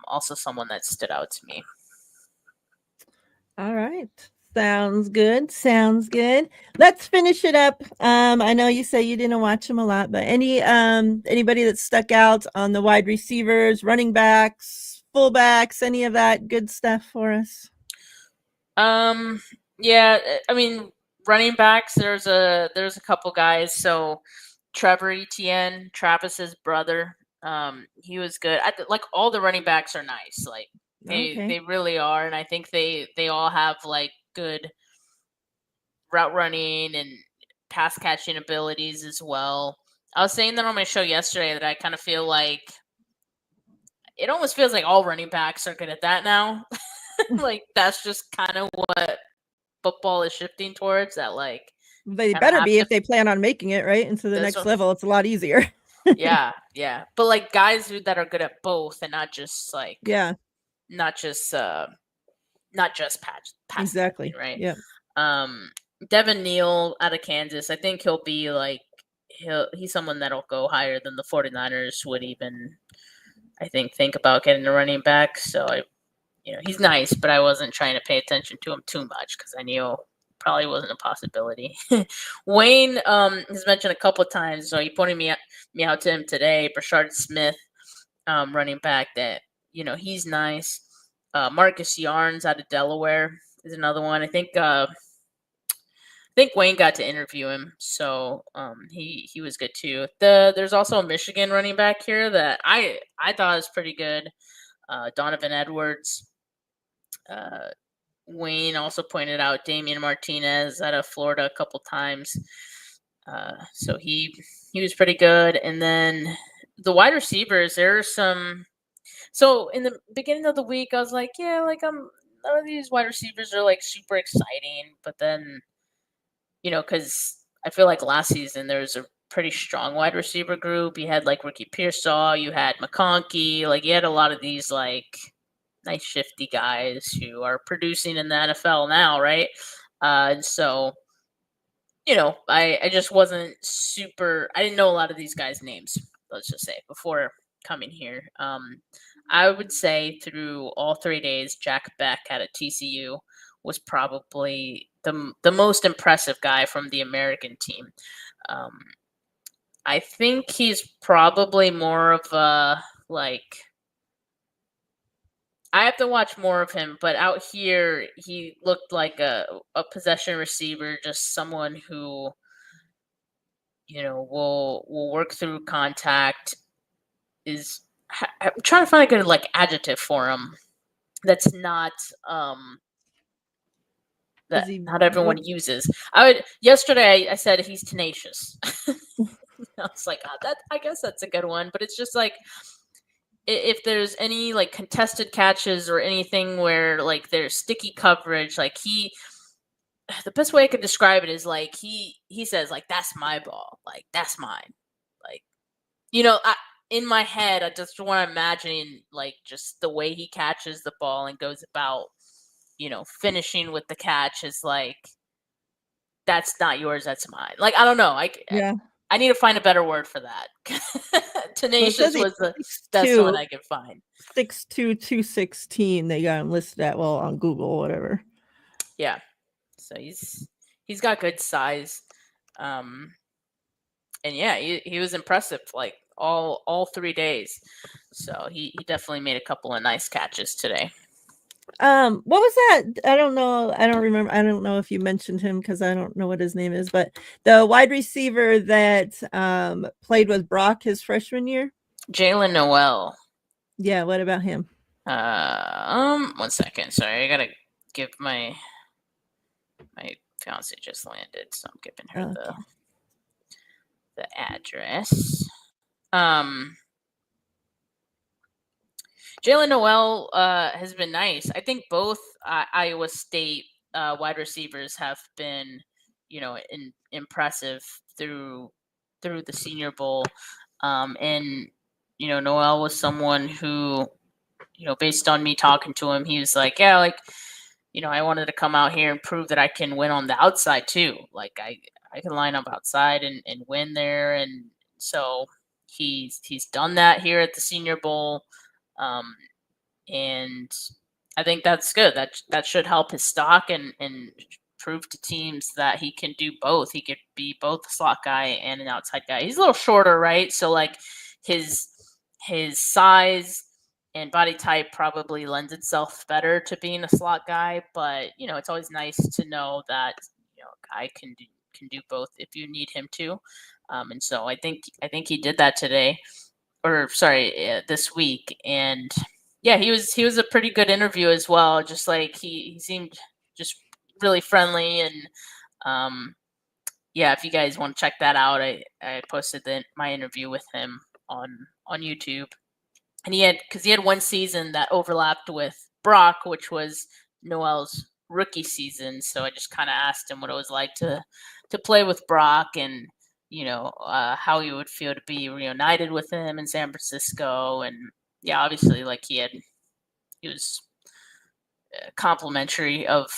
Speaker 2: also someone that stood out to me.
Speaker 1: All right. Sounds good. Sounds good. Let's finish it up. I know you say you didn't watch them a lot, but anybody that stuck out on the wide receivers, running backs, fullbacks, any of that good stuff for us?
Speaker 2: Yeah, I mean, running backs, there's a couple guys. So Trevor Etienne, Travis's brother, he was good. All the running backs are nice. They really are, and I think they all have good route running and pass catching abilities as well. I was saying that on my show yesterday that I kind of feel like it almost feels like all running backs are good at that now. That's just kind of what football is shifting towards. That
Speaker 1: they better be if they plan on making it right into the next level. It's a lot easier.
Speaker 2: yeah, but guys that are good at both and not just not just pass
Speaker 1: exactly,
Speaker 2: right?
Speaker 1: Yeah.
Speaker 2: Devin Neal out of Kansas, I think he'll be he's someone that'll go higher than the 49ers would even, I think about getting a running back. So he's nice, but I wasn't trying to pay attention to him too much because I knew probably wasn't a possibility. Wayne has mentioned a couple of times, so he pointed me out to him today. Brashard Smith, running back, that he's nice. Marcus Yarns out of Delaware is another one. I think Wayne got to interview him, so he was good too. There's also a Michigan running back here that I thought was pretty good. Donovan Edwards. Wayne also pointed out Damian Martinez out of Florida a couple times. So he was pretty good. And then the wide receivers, there are some. So in the beginning of the week, I was like, yeah, none of these wide receivers are super exciting. But then, because I feel like last season there was a pretty strong wide receiver group. You had Ricky Pearsall, you had McConkey, you had a lot of these nice shifty guys who are producing in the NFL now, right? And so, I just wasn't super. I didn't know a lot of these guys' names. Let's just say before coming here. I would say through all 3 days, Jack Beck out of TCU was probably the most impressive guy from the American team. I think he's probably more of a I have to watch more of him, but out here he looked like a possession receiver, just someone who will work through contact, I'm trying to find a good like adjective for him that's not that not everyone uses. Yesterday I said he's tenacious. I was like, I guess that's a good one, but it's just like if there's any like contested catches or anything where like there's sticky coverage, like the best way I could describe it is like he says like that's my ball, like that's mine, like in my head I just want to imagine like just the way he catches the ball and goes about finishing with the catch is like that's not yours, that's mine. Like I don't know, I need to find a better word for that. Tenacious was the best one I could find.
Speaker 1: 6'2", 216. They got him listed at on Google or whatever.
Speaker 2: Yeah, so he's got good size, and yeah, he was impressive like all 3 days. So he definitely made a couple of nice catches today.
Speaker 1: What was that? I don't know. I don't remember. I don't know if you mentioned him because I don't know what his name is, but the wide receiver that played with Brock his freshman year,
Speaker 2: Jalen Noel.
Speaker 1: Yeah, what about him?
Speaker 2: 1 second. Sorry, I gotta give my fiance just landed, so I'm giving her the address. Jalen Noel has been nice. I think both Iowa State wide receivers have been, impressive through the Senior Bowl. And Noel was someone who, based on me talking to him, he was like, yeah, like, I wanted to come out here and prove that I can win on the outside too. Like I can line up outside and win there. And so he's done that here at the Senior Bowl. And I think that's good. That should help his stock and prove to teams that he can do both. He could be both a slot guy and an outside guy. He's a little shorter, right? So like his size and body type probably lends itself better to being a slot guy, but it's always nice to know that a guy can do both if you need him to. And so I think he did that today, or sorry, this week. And yeah, he was a pretty good interview as well. Just like he seemed just really friendly. And yeah, if you guys want to check that out, I posted my interview with him on YouTube. And he had one season that overlapped with Brock, which was Noel's rookie season. So I just kind of asked him what it was like to play with Brock, and how he would feel to be reunited with him in San Francisco. And yeah, obviously, like he was complimentary of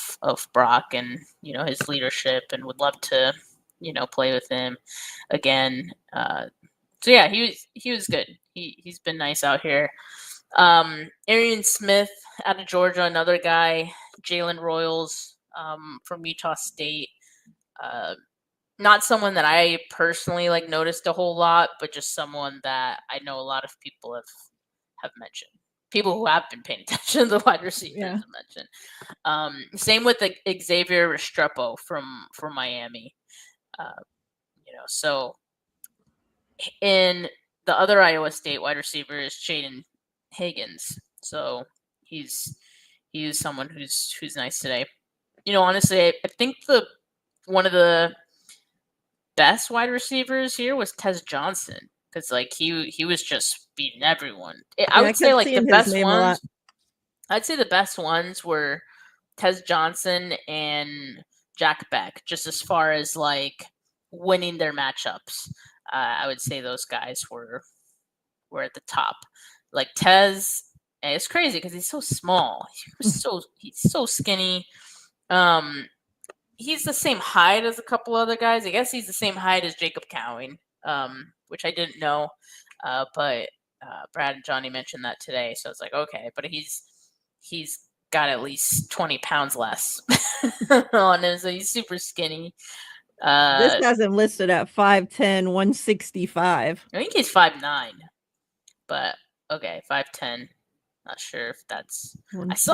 Speaker 2: Brock and his leadership, and would love to play with him again. So yeah, he was good. He's been nice out here. Arian Smith out of Georgia, another guy. Jalen Royals from Utah State. Not someone that I personally noticed a whole lot, but just someone that I know a lot of people have mentioned. People who have been paying attention to the wide receivers have mentioned. Same with Xavier Restrepo from Miami. So in the other Iowa State wide receiver is Jaden Higgins. So he's someone who's nice today. Honestly, I think one of the best wide receivers here was Tez Johnson, because he was just beating everyone. I would say the best ones. I'd say the best ones were Tez Johnson and Jack Beck, just as far as winning their matchups. I would say those guys were at the top. Like Tez, it's crazy because he's so small. He's so skinny. He's the same height as a couple other guys. I guess he's the same height as Jacob Cowing, which I didn't know. But Brad and Johnny mentioned that today, so I was like, okay. But he's got at least 20 pounds less on him, so he's super skinny.
Speaker 1: This has him listed at 5'10", 165.
Speaker 2: I think he's 5'9", but okay, 5'10". Not sure if that's.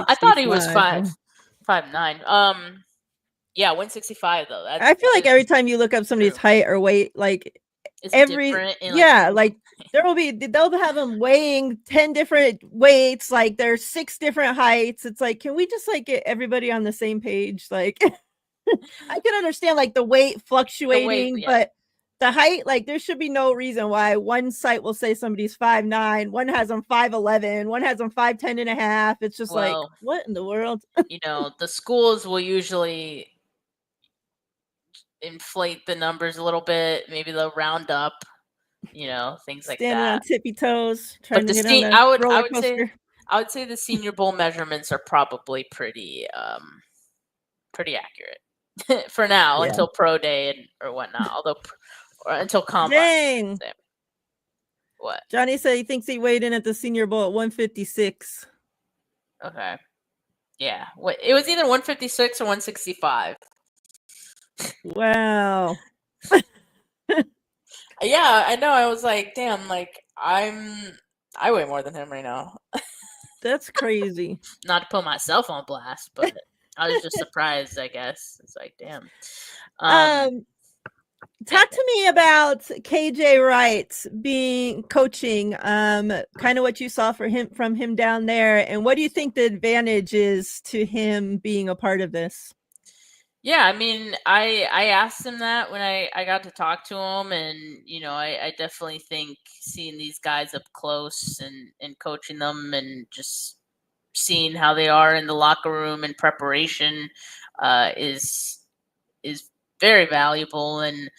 Speaker 2: I thought he was 5'9". Yeah, 165 though.
Speaker 1: I feel like every time you look up somebody's height or weight,
Speaker 2: It's different in like
Speaker 1: like they'll have them weighing 10 different weights, like there's 6 different heights. It's like, can we just like get everybody on the same page? Like I can understand like the weight fluctuating,
Speaker 2: yeah.
Speaker 1: but the height, like there should be no reason why one site will say somebody's 5'9", one has them 5'11", one has them 5'10 and a half. It's just like,
Speaker 2: Well,
Speaker 1: what in the world?
Speaker 2: the schools will usually inflate the numbers a little bit. Maybe they'll round up, things like
Speaker 1: Standing
Speaker 2: that.
Speaker 1: on tippy toes,
Speaker 2: But
Speaker 1: trying to get on the roller coaster.
Speaker 2: I would say the Senior Bowl measurements are probably pretty accurate for now,
Speaker 1: Yeah.
Speaker 2: until pro day or whatnot. Although or until combine.
Speaker 1: Dang.
Speaker 2: What?
Speaker 1: Johnny said he thinks he weighed in at the Senior Bowl at 156.
Speaker 2: Okay. Yeah. It was either 156 or 165.
Speaker 1: Wow.
Speaker 2: Yeah, I know. I was like, damn, like I weigh more than him right now.
Speaker 1: That's crazy.
Speaker 2: Not to put myself on blast, but I was just surprised, I guess. It's like, damn.
Speaker 1: Talk to me about KJ Wright coaching, kind of what you saw from him down there, and what do you think the advantage is to him being a part of this?
Speaker 2: Yeah, I mean, I asked him that when I got to talk to him, and I definitely think seeing these guys up close and coaching them and just seeing how they are in the locker room and preparation is very valuable. And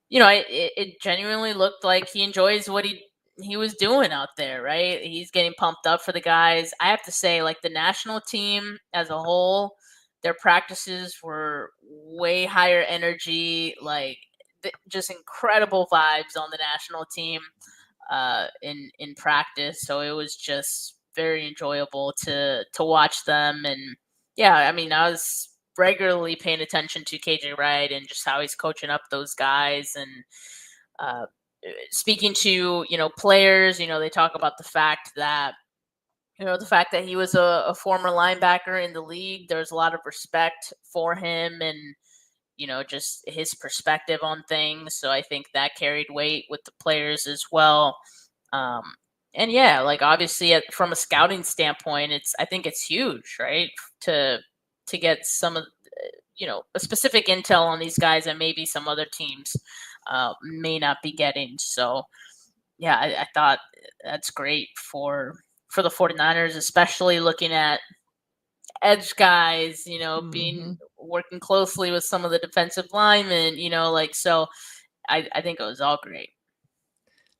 Speaker 2: it genuinely looked like he enjoys what he was doing out there, right? He's getting pumped up for the guys. I have to say, like, the national team as a whole, their practices were way higher energy, like just incredible vibes on the national team in practice. So it was just very enjoyable to watch them. And yeah, I mean, I was regularly paying attention to KJ Wright and just how he's coaching up those guys. And speaking to players, they talk about the fact that he was a former linebacker in the league. There's a lot of respect for him and just his perspective on things. So I think that carried weight with the players as well. And yeah, like obviously from a scouting standpoint, I think it's huge, right? To get some of a specific intel on these guys that maybe some other teams may not be getting. So yeah, I thought that's great for the 49ers, especially looking at edge guys, being working closely with some of the defensive linemen, so I think it was all great.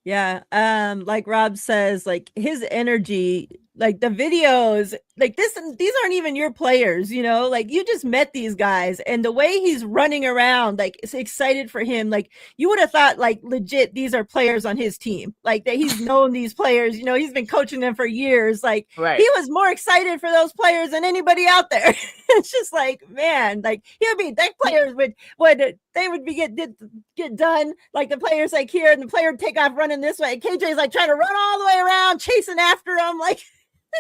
Speaker 1: Yeah. Like Rob says, like his energy, like the videos, like these aren't even your players, like you just met these guys, and the way he's running around, like it's excited for him. Like you would have thought like legit these are players on his team, like that he's known these players, he's been coaching them for years. Like
Speaker 2: Right.
Speaker 1: He was more excited for those players than anybody out there. It's just like, man, like that players would get done, like the players like here, and the player would take off running this way. KJ's like trying to run all the way around, chasing after him. Like,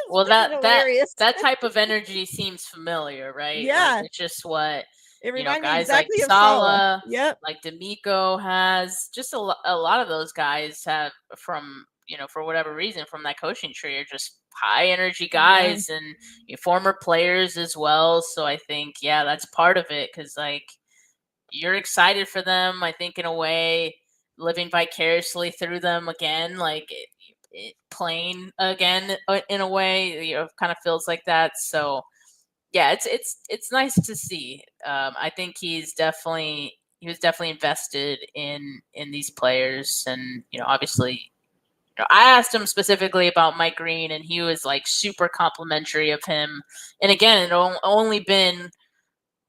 Speaker 2: well, that type of energy seems familiar, right?
Speaker 1: Yeah,
Speaker 2: like, it's just what
Speaker 1: it reminds me
Speaker 2: guys
Speaker 1: exactly
Speaker 2: like
Speaker 1: of Saleh.
Speaker 2: Yep, like D'Amico has. Just a lot of those guys have from for whatever reason from that coaching tree are just high energy guys, and former players as well. So I think that's part of it, because like you're excited for them. I think in a way, living vicariously through them again, like playing again in a way, kind of feels like that. So yeah, it's nice to see. I think he was definitely invested in these players, and obviously, I asked him specifically about Mike Green, and he was like super complimentary of him. And again, it only been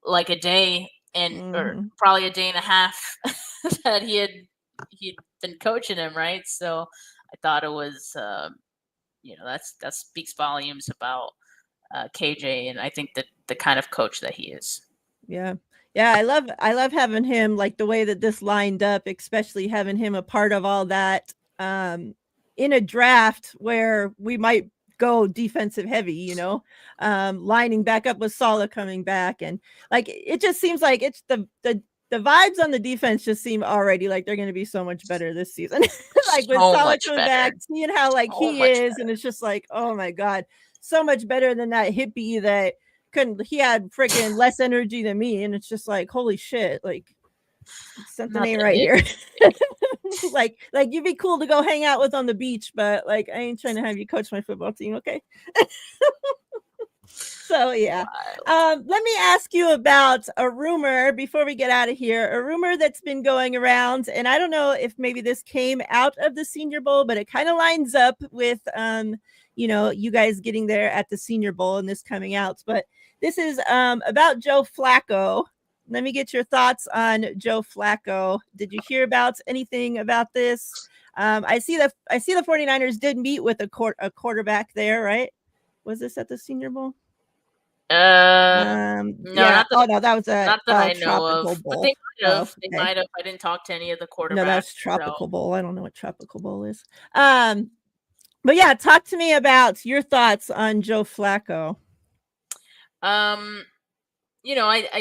Speaker 2: like a day or probably a day and a half that he'd been coaching him, right? So I thought it was that speaks volumes about KJ, and I think that the kind of coach that he is.
Speaker 1: Yeah. I love having him, like the way that this lined up, especially having him a part of all that in a draft where we might go defensive heavy, lining back up with Saleh coming back, and like it just seems like it's the the vibes on the defense just seem already like they're going to be so much better this season. Like with
Speaker 2: So
Speaker 1: Salah
Speaker 2: much
Speaker 1: coming
Speaker 2: better.
Speaker 1: back, seeing how like
Speaker 2: So
Speaker 1: he
Speaker 2: much
Speaker 1: is,
Speaker 2: better.
Speaker 1: and it's just like, oh my god, so much better than that hippie that couldn't. He had freaking less energy than me, and it's just like, holy shit, like something
Speaker 2: Not
Speaker 1: ain't
Speaker 2: the
Speaker 1: right
Speaker 2: hit.
Speaker 1: here. like you'd be cool to go hang out with on the beach, but like I ain't trying to have you coach my football team, okay? So yeah. Let me ask you about a rumor before we get out of here. A rumor that's been going around, and I don't know if maybe this came out of the Senior Bowl, but it kind of lines up with you guys getting there at the Senior Bowl and this coming out. But this is about Joe Flacco. Let me get your thoughts on Joe Flacco. Did you hear about anything about this? I see the 49ers did meet with a quarterback there, right? Was this at the Senior Bowl?
Speaker 2: No,
Speaker 1: Yeah.
Speaker 2: not that,
Speaker 1: Oh no, that was a
Speaker 2: not that I know
Speaker 1: Tropical
Speaker 2: of. But
Speaker 1: Bowl.
Speaker 2: they might
Speaker 1: Oh,
Speaker 2: have. They
Speaker 1: okay.
Speaker 2: might have. I didn't talk to any of the
Speaker 1: No,
Speaker 2: quarterbacks.
Speaker 1: that's Tropical Bowl. I don't know what Tropical Bowl is. But yeah, talk to me about your thoughts on Joe Flacco.
Speaker 2: I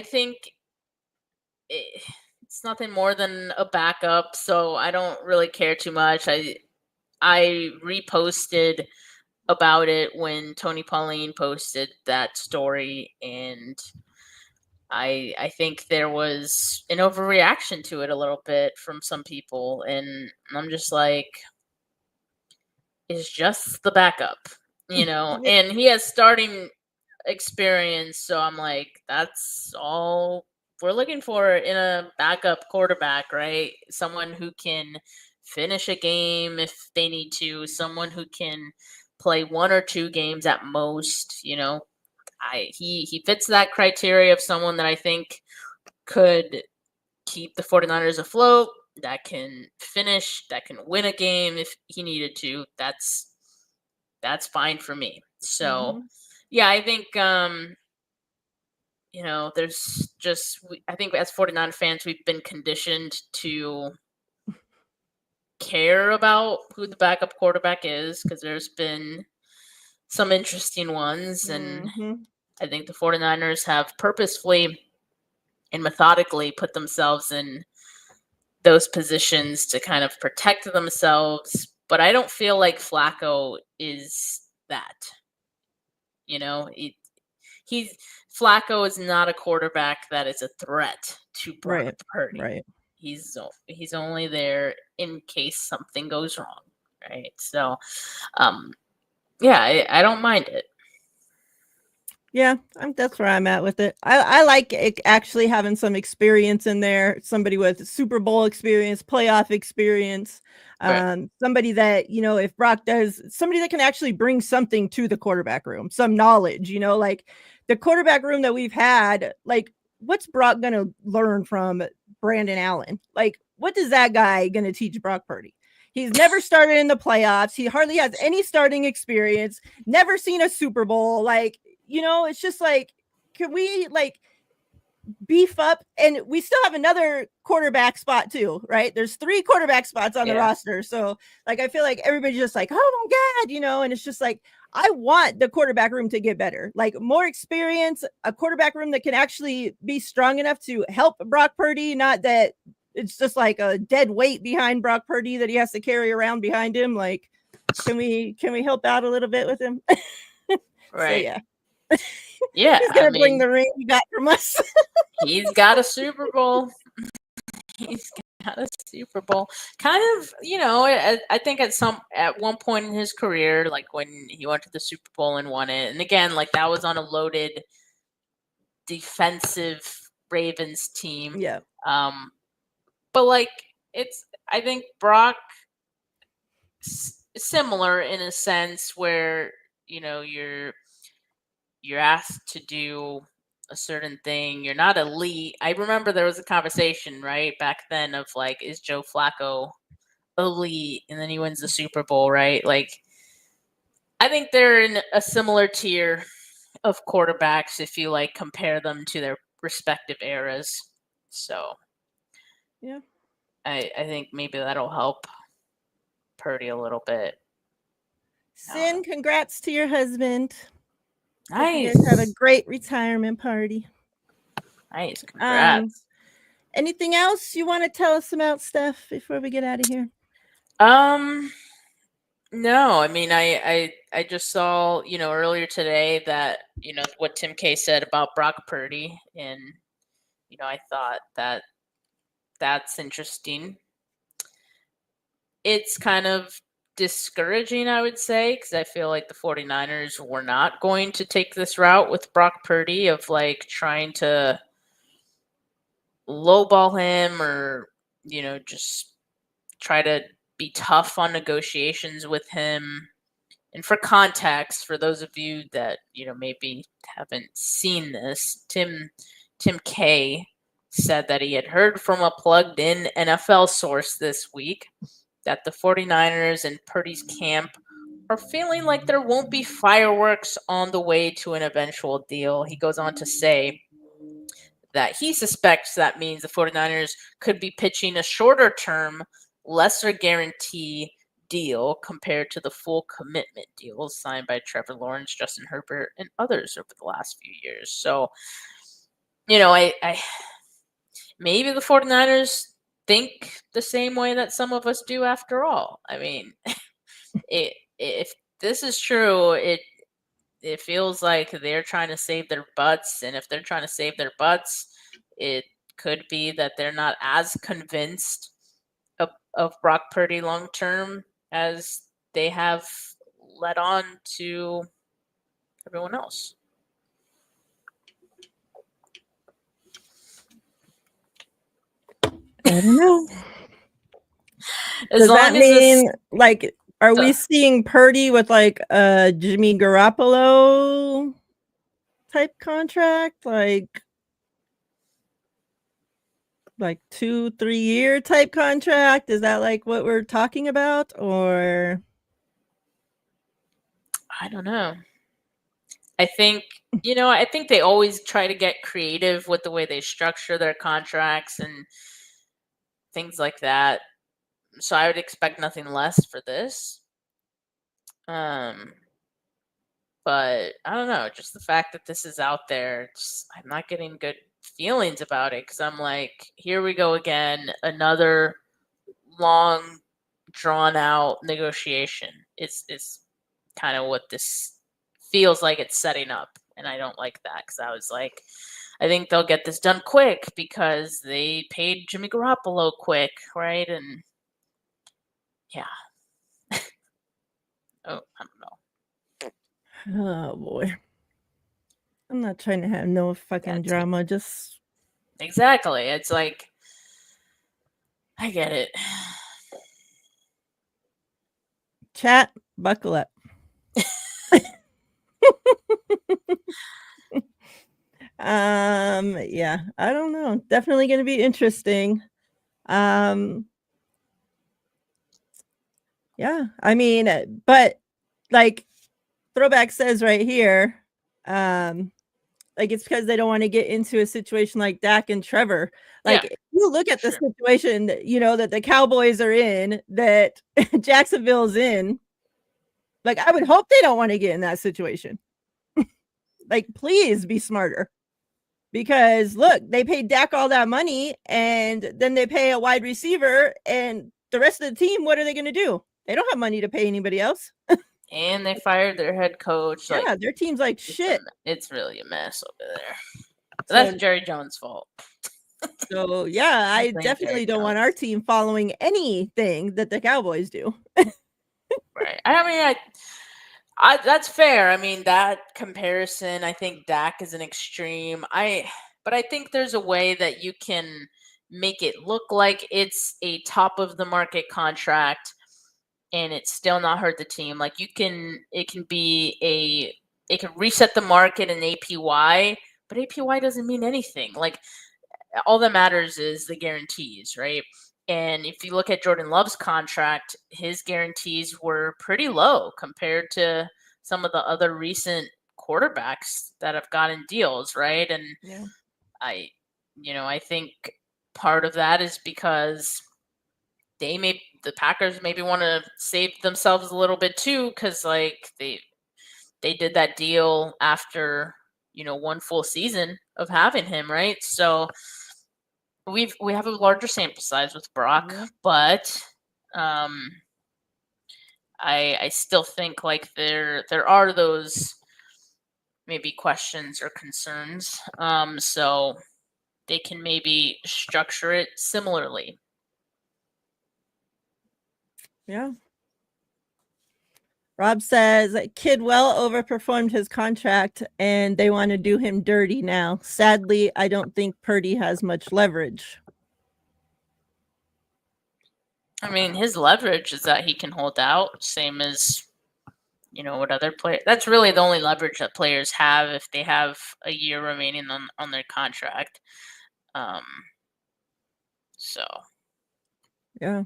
Speaker 2: think it's nothing more than a backup, so I don't really care too much. I reposted about it when Tony Pauline posted that story, and I think there was an overreaction to it a little bit from some people, and I'm just like, it's just the backup, and he has starting experience, so I'm like, that's all we're looking for in a backup quarterback, right? Someone who can finish a game if they need to, someone who can play 1 or 2 games at most, he fits that criteria of someone that I think could keep the 49ers afloat, that can finish, that can win a game if he needed to. That's fine for me. So, yeah, I think there's just I think as 49 fans we've been conditioned to care about who the backup quarterback is because there's been some interesting ones, and I think the 49ers have purposefully and methodically put themselves in those positions to kind of protect themselves, but I don't feel like Flacco is that. He's Flacco is not a quarterback that is a threat to Brock Purdy.
Speaker 1: Right.
Speaker 2: He's only there in case something goes wrong, right? So, yeah, I don't mind it.
Speaker 1: Yeah, that's where I'm at with it. I like it actually having some experience in there, somebody with Super Bowl experience, playoff experience, somebody that, if Brock does, somebody that can actually bring something to the quarterback room, some knowledge, like the quarterback room that we've had, like what's Brock going to learn from Brandon Allen? Like, what is that guy going to teach Brock Purdy? He's never started in the playoffs. He hardly has any starting experience, never seen a Super Bowl. Like, it's just like, can we like beef up? And we still have another quarterback spot too, right? There's 3 quarterback spots on the roster. So like, I feel like everybody's just like, oh my God, and it's just like, I want the quarterback room to get better, like more experience, a quarterback room that can actually be strong enough to help Brock Purdy, not that it's just like a dead weight behind Brock Purdy that he has to carry around behind him. Like, can we help out a little bit with him?
Speaker 2: Right.
Speaker 1: So yeah.
Speaker 2: Yeah,
Speaker 1: he's gonna bring the ring he got from us.
Speaker 2: He's got a Super Bowl. He's got a Super Bowl. Kind of, I think at one point in his career, like when he went to the Super Bowl and won it, and again, like that was on a loaded defensive Ravens team.
Speaker 1: Yeah.
Speaker 2: But like I think Brock similar in a sense where you're asked to do a certain thing. You're not elite. I remember there was a conversation right back then of like, is Joe Flacco elite? And then he wins the Super Bowl, right? Like, I think they're in a similar tier of quarterbacks if you like compare them to their respective eras. So,
Speaker 1: yeah,
Speaker 2: I think maybe that'll help Purdy a little bit.
Speaker 1: Sin, congrats to your husband.
Speaker 2: Nice.
Speaker 1: You guys have a great retirement party.
Speaker 2: Nice. Congrats.
Speaker 1: Anything else you want to tell us about, Steph, before we get out of here?
Speaker 2: No, I mean, I just saw, earlier today that, what Tim K said about Brock Purdy, and, I thought that that's interesting. It's kind of discouraging, I would say, because I feel like the 49ers were not going to take this route with Brock Purdy of like trying to lowball him or, just try to be tough on negotiations with him. And for context, for those of you that, maybe haven't seen this, Tim K said that he had heard from a plugged in NFL source this week that the 49ers and Purdy's camp are feeling like there won't be fireworks on the way to an eventual deal. He goes on to say that he suspects that means the 49ers could be pitching a shorter term, lesser guarantee deal compared to the full commitment deals signed by Trevor Lawrence, Justin Herbert, and others over the last few years. So, I maybe the 49ers think the same way that some of us do after all. I mean, if this is true, it feels like they're trying to save their butts, and if they're trying to save their butts, it could be that they're not as convinced of Brock Purdy long term as they have led on to everyone else.
Speaker 1: I don't know.
Speaker 2: As
Speaker 1: Does
Speaker 2: long
Speaker 1: that
Speaker 2: as
Speaker 1: mean like are we
Speaker 2: the-
Speaker 1: seeing Purdy with like a Jimmy Garoppolo type contract, like 2-3 year type contract? Is that like what we're talking about, or
Speaker 2: I don't know. I think they always try to get creative with the way they structure their contracts and things like that. So I would expect nothing less for this. But I don't know, just the fact that this is out there, I'm not getting good feelings about it because I'm like, here we go again, another long, drawn out negotiation. It's kind of what this feels like it's setting up, and I don't like that because I was like, I think they'll get this done quick because they paid Jimmy Garoppolo quick, right? And yeah. Oh, I don't know.
Speaker 1: oh boy. I'm not trying to have no fucking drama, just
Speaker 2: exactly. It's like I get it.
Speaker 1: chat, buckle up. Yeah, I don't know. Definitely going to be interesting. Yeah, I mean, but like Throwback says right here, like it's because they don't want to get into a situation like Dak and Trevor. Like if you look at the situation, that the Cowboys are in, that Jacksonville's in, like I would hope they don't want to get in that situation. Like, please be smarter. Because look, they paid Dak all that money, and then they pay a wide receiver, and the rest of the team, what are they going to do? They don't have money to pay anybody else.
Speaker 2: And they fired their head coach.
Speaker 1: Yeah, their team's like shit.
Speaker 2: It's really a mess over there. So that's Jerry Jones' fault.
Speaker 1: So yeah, I definitely don't want our team following anything that the Cowboys do.
Speaker 2: Right. I mean, I that's fair. I mean, that comparison, I think Dak is an extreme. But I think there's a way that you can make it look like it's a top of the market contract and it's still not hurt the team. Like it can reset the market in APY, but APY doesn't mean anything. Like all that matters is the guarantees, right? And if you look at Jordan Love's contract, his guarantees were pretty low compared to some of the other recent quarterbacks that have gotten deals, right? And
Speaker 1: yeah.
Speaker 2: I think part of that is because the Packers maybe want to save themselves a little bit too, because like they did that deal after one full season of having him, right? So we have a larger sample size with Brock,
Speaker 1: Yeah.
Speaker 2: but I still think like there are those maybe questions or concerns. So they can maybe structure it similarly.
Speaker 1: Yeah. Rob says Kidwell overperformed his contract and they want to do him dirty now. Sadly, I don't think Purdy has much leverage.
Speaker 2: I mean, his leverage is that he can hold out, same as what other player. That's really the only leverage that players have if they have a year remaining on their contract. So
Speaker 1: yeah.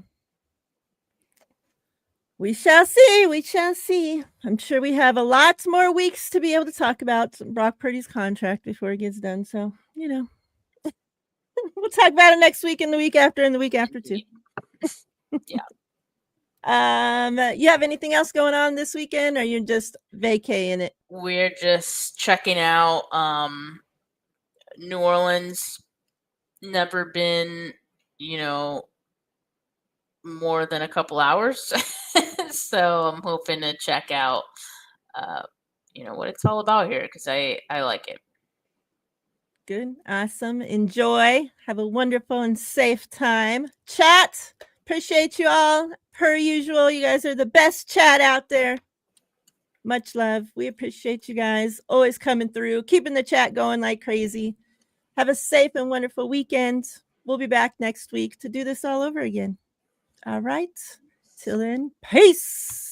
Speaker 1: We shall see. We shall see. I'm sure we have a lot more weeks to be able to talk about Brock Purdy's contract before it gets done. So, we'll talk about it next week and the week after and the week after too.
Speaker 2: Yeah.
Speaker 1: You have anything else going on this weekend or you're just vacating it?
Speaker 2: We're just checking out New Orleans. Never been, more than a couple hours. So I'm hoping to check out what it's all about here because I like it.
Speaker 1: Good. Awesome. Enjoy. Have a wonderful and safe time. Chat. Appreciate you all. Per usual, you guys are the best chat out there. Much love. We appreciate you guys always coming through, keeping the chat going like crazy. Have a safe and wonderful weekend. We'll be back next week to do this all over again. All right. Till then, peace.